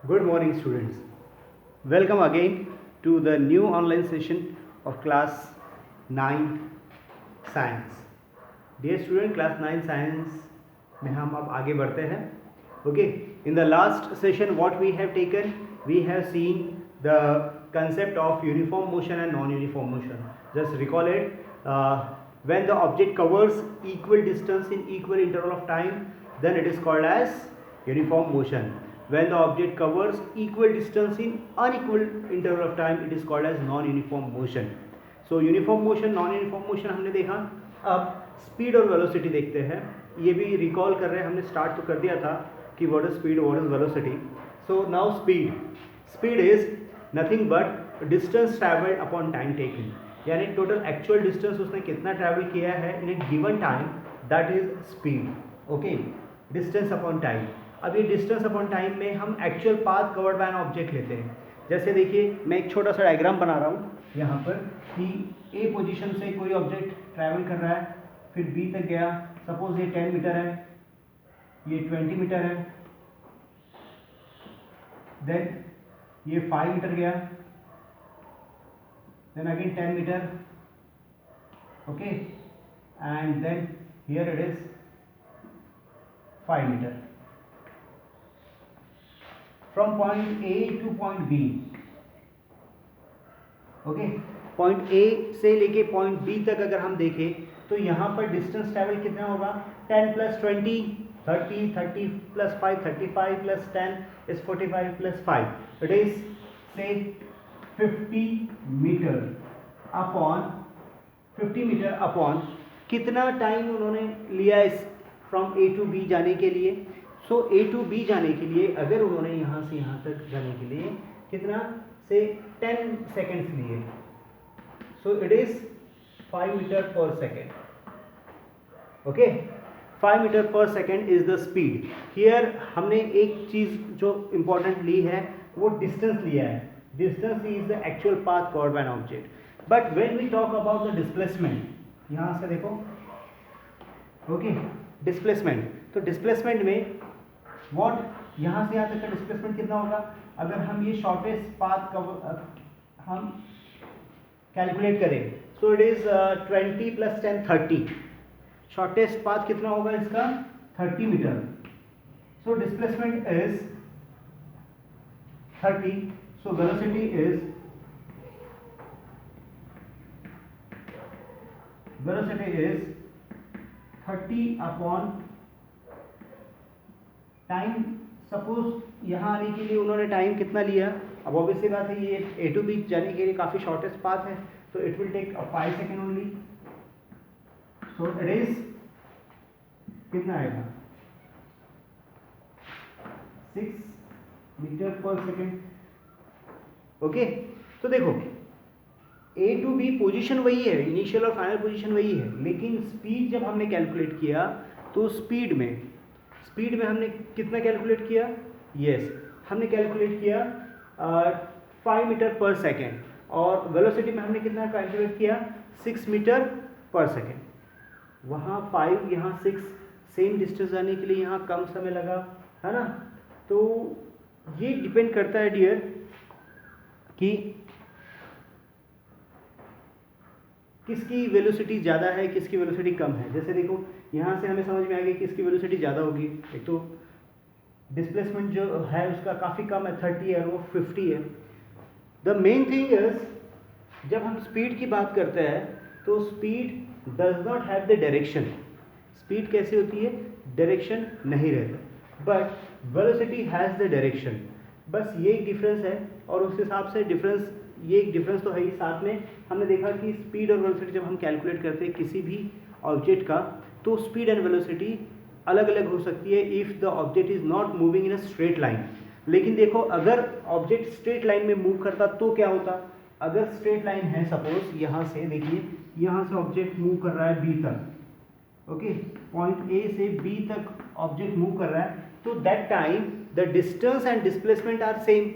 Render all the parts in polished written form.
Good morning, students. Welcome again to the new online session of class 9 science. Dear student, class 9 science में हम अब आगे बढ़ते हैं. Okay, in the last session what we have taken, we have seen the concept of uniform motion and non-uniform motion. Just recall it. When the object covers equal distance in equal interval of time, then it is called as uniform motion. When the object covers equal distance in unequal interval of time, it is called as non-uniform motion. So uniform motion, non-uniform motion हमने देखा. अब speed और velocity देखते हैं. ये भी recall कर रहे हैं, हमने स्टार्ट तो कर दिया था कि what is speed, what is velocity. So now speed is nothing but distance travelled upon time taken, यानी टोटल एक्चुअल डिस्टेंस उसने कितना ट्रैवल किया है in a given time, that is speed. Okay, distance upon time. अब ये distance upon time में हम actual path covered by an object लेते हैं. जैसे देखिए, मैं एक छोटा सा डायग्राम बना रहा हूँ यहाँ पर कि ए पोजीशन से कोई ऑब्जेक्ट ट्रैवल कर रहा है, फिर बी तक गया. सपोज ये 10 मीटर है, ये 20 मीटर है, देन ये 5 मीटर गया, then again 10 metre. Okay, and then here it is 5 metre. From point A to point B. Okay, point A से लेके पॉइंट B तक अगर हम देखें तो यहाँ पर डिस्टेंस ट्रैवल कितना होगा? 10 + 20 30, 30 + 5 35 + 10 is 45 + 5. It is say 50 metre upon कितना टाइम उन्होंने लिया इस फ्रॉम A to B जाने के लिए. सो A to B जाने के लिए अगर उन्होंने यहाँ से यहाँ तक जाने के लिए कितना से 10 सेकेंड्स लिए, सो it is 5 metre per second. Okay, 5 metre per second is the speed. Here हमने एक चीज़ जो इम्पोर्टेंट ली है वो डिस्टेंस लिया है. Distance is the actual path covered by an object. But when we talk about the displacement, यहाँ से देखो. Okay, displacement. तो डिस्प्लेसमेंट में वॉट, यहाँ से यहाँ तक का डिस्प्लेसमेंट कितना होगा? अगर हम ये शॉर्टेस्ट पाथ हम कैलकुलेट करें, so it is 20 + 10 30. Shortest path कितना होगा इसका? 30 metre. So displacement is 30. So velocity is 30 upon time. Suppose यहाँ आने के लिए उन्होंने टाइम कितना लिया? अब ऑब्वियसली बात है ये A to B जाने के लिए काफ़ी शॉर्टेस्ट पाथ है, तो it will take 5 second only. So it is कितना आएगा? 6 मीटर पर सेकेंड. ओके, तो देखो A to B पोजीशन वही है, इनिशियल और फाइनल पोजीशन वही है, लेकिन स्पीड जब हमने कैलकुलेट किया तो स्पीड में हमने कितना कैलकुलेट किया? यस, हमने कैलकुलेट किया 5 मीटर पर सेकेंड, और वेलोसिटी में हमने कितना कैलकुलेट किया? 6 मीटर पर सेकेंड. वहाँ 5 यहाँ 6, सेम डिस्टेंस जाने के लिए यहाँ कम समय लगा, है ना. तो ये डिपेंड करता है डियर कि किसकी वेलोसिटी ज़्यादा है, किसकी वेलोसिटी कम है. जैसे देखो, यहाँ से हमें समझ में आ गया कि इसकी वेलोसिटी ज़्यादा होगी. एक तो डिस्प्लेसमेंट जो है उसका काफ़ी कम है, 30 है, वो 50 है. द मेन थिंग इज, जब हम स्पीड की बात करते हैं तो speed does not have the direction. Speed कैसी होती है? डायरेक्शन नहीं रहता, but velocity has the direction. बस ये एक डिफरेंस है, और उस हिसाब से ये एक डिफरेंस तो है ही. साथ में हमने देखा कि स्पीड और वेलोसिटी जब हम कैलकुलेट करते हैं किसी भी ऑब्जेक्ट का, तो स्पीड एंड वेलोसिटी अलग अलग हो सकती है if the object is not moving in a straight line. लेकिन देखो, अगर ऑब्जेक्ट स्ट्रेट लाइन में मूव करता तो क्या होता? अगर स्ट्रेट लाइन है, सपोज यहाँ से देखिए, यहाँ से ऑब्जेक्ट मूव कर रहा है बी तक. ओके, पॉइंट ए से बी तक ऑब्जेक्ट मूव कर रहा है, तो that time the distance and displacement are same.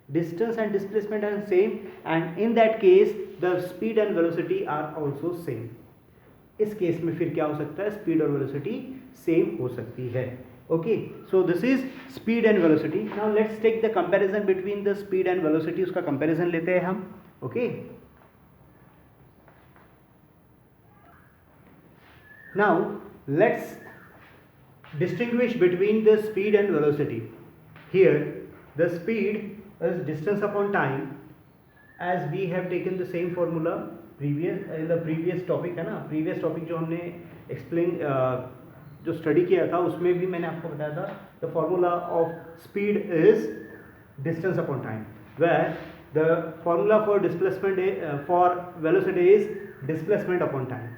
Distance and displacement are same, and in that case the speed and velocity are also same. इस case में फिर क्या हो सकता है? स्पीड और वेलोसिटी सेम हो सकती है. Okay, so this is speed and velocity. Now let's take the comparison between the speed and velocity. उसका comparison लेते हैं हम. Okay, now let's distinguish between the speed and velocity. Here the speed is distance upon time, as we have taken the same formula previous in the previous topic, है ना. previous topic जो हमने explain जो study किया था उसमें भी मैंने आपको बताया था the formula of speed is distance upon time, where the formula for displacement for velocity is displacement upon time.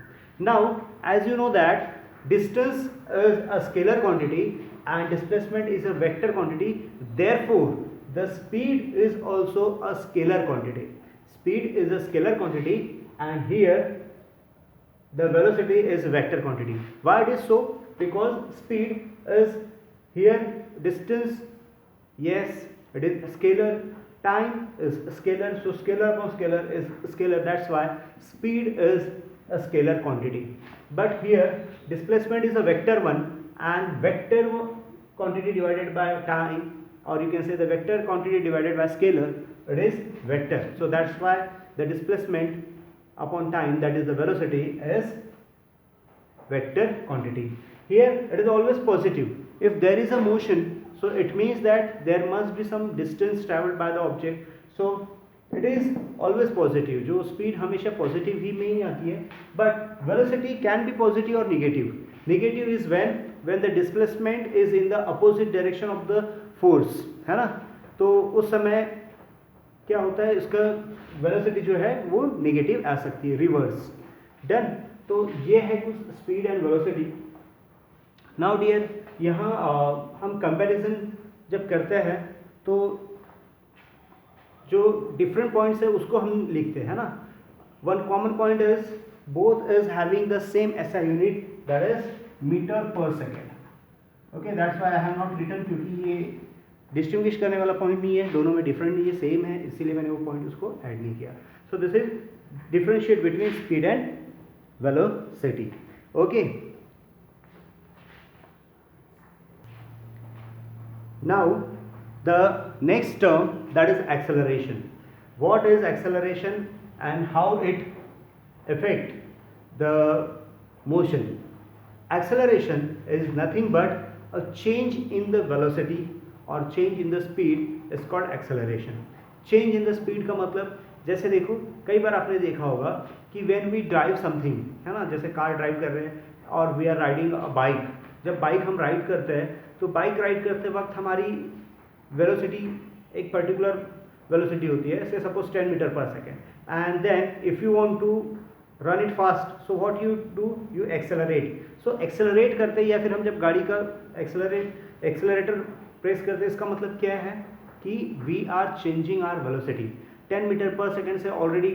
Now as you know that distance is a scalar quantity and displacement is a vector quantity, therefore the speed is also a scalar quantity. Speed is a scalar quantity and here the velocity is vector quantity. Why it is so? Because speed is here distance, yes it is scalar, time is scalar, so scalar upon scalar is scalar, that's why speed is a scalar quantity. But here displacement is a vector one and vector quantity divided by time, or you can say the vector quantity divided by scalar, it is vector. So that's why the displacement upon time, that is the velocity, is vector quantity. Here it is always positive. If there is a motion, so it means that there must be some distance traveled by the object, so it is always positive. जो speed हमेशा positive ही में ही आती है, but velocity can be positive or negative. Negative is when the displacement is in the opposite direction of the force, है ना. तो उस समय क्या होता है, इसका velocity जो है वो negative आ सकती है, reverse. Done. तो ये है कुछ speed and velocity. Now dear, यहाँ हम comparison जब करते हैं तो जो डिफरेंट पॉइंट्स है उसको हम लिखते हैं ना. One common point is both is having the same SI unit, that is metre per second. Okay, that's why I have not written, क्योंकि ये डिस्टिंग्विश करने वाला पॉइंट नहीं है, दोनों में डिफरेंट नहीं है, सेम है, इसीलिए मैंने वो पॉइंट उसको ऐड नहीं किया. So this is differentiate between speed and velocity. Okay, now the next term, that is acceleration. What is acceleration and how it affect the motion? Acceleration is nothing but a change in the velocity or change in the speed is called acceleration. Change in the speed का मतलब, जैसे देखो कई बार आपने देखा होगा कि when we drive something, है ना, जैसे कार ड्राइव कर रहे हैं और we are riding a bike. जब बाइक हम राइड करते हैं तो बाइक राइड करते वक्त हमारी वेलोसिटी एक पर्टिकुलर वेलोसिटी होती है, से suppose 10 metre per second, and then if you want to run it fast, so what you do, you accelerate. So accelerate करते या फिर हम जब गाड़ी का एक्सेलरेटर प्रेस करते, इसका मतलब क्या है कि we are changing our velocity. 10 metre per second से ऑलरेडी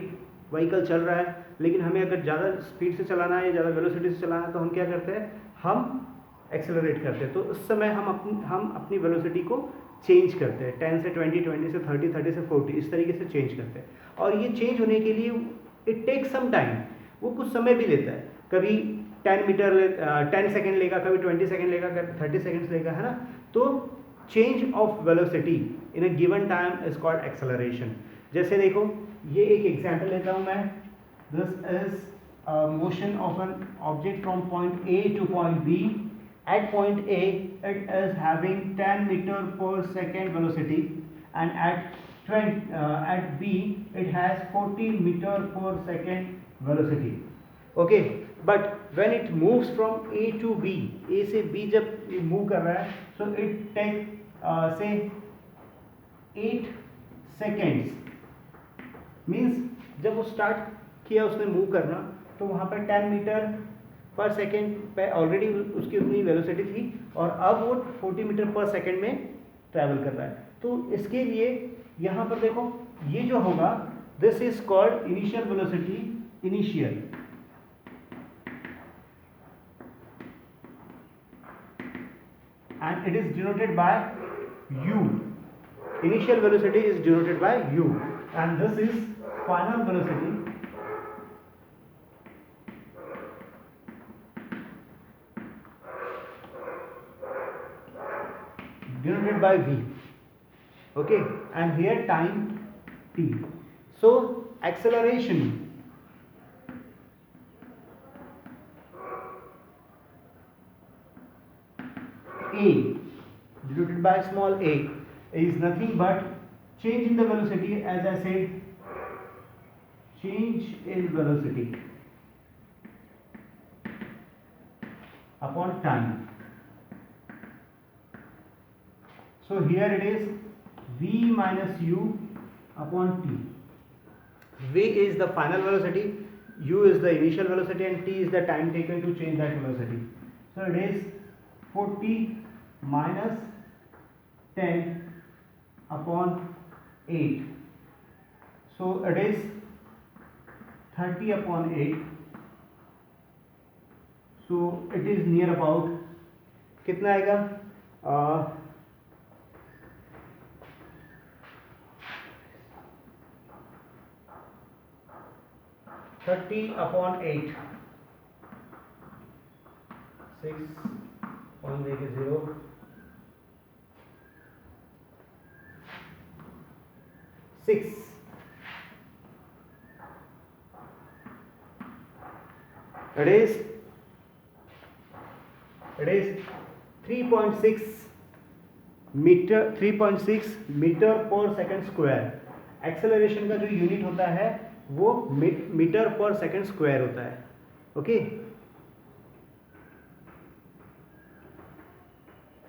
व्हीकल चल रहा है, लेकिन हमें अगर ज़्यादा स्पीड से चलाना है या ज़्यादा वेलोसिटी से चलाना है तो हम क्या करते हैं, हम एक्सेलरेट करते हैं. तो उस समय हम अपनी वेलोसिटी को चेंज करते हैं, 10 से 20, 20 से 30, 30 से 40, इस तरीके से चेंज करते हैं. और ये चेंज होने के लिए इट टेक सम टाइम, वो कुछ समय भी लेता है. कभी 10 सेकेंड लेगा, कभी 20 सेकेंड लेगा, कभी 30 सेकेंड्स लेगा, है ना. तो change of velocity in a given time is called acceleration. जैसे देखो, ये एक एग्जाम्पल लेता हूँ मैं. This is motion of an object from point A to point B. At point A, it is having 10 meter per second velocity, and at B, it has 14 meter per second velocity. Okay, but when it moves from A to B, A से B जब move कर रहा है, so it take say 8 seconds. Means जब वो start किया उसने move करना, तो वहाँ पर 10 मीटर पर सेकेंड पे ऑलरेडी उसकी उतनी वेलोसिटी थी, और अब वो 40 मीटर पर सेकेंड में ट्रैवल कर रहा है. तो इसके लिए यहाँ पर देखो, ये जो होगा, this is called initial velocity, initial. And it is denoted by u. Initial velocity is denoted by u, and this is final velocity. denoted by v. Okay, and here time t. So acceleration a denoted by small a is nothing but change in the velocity, as I said, change in velocity upon time. So here it is v minus u upon t. V is the final velocity, u is the initial velocity, and t is the time taken to change that velocity. So it is 40 minus 10 upon 8. So it is 30 upon 8. So it is near about कितना आएगा 30 upon 8, 6.0, 6. It is 3.6 metre पर second square. Acceleration का जो unit होता है वो metre पर second square होता है. ओके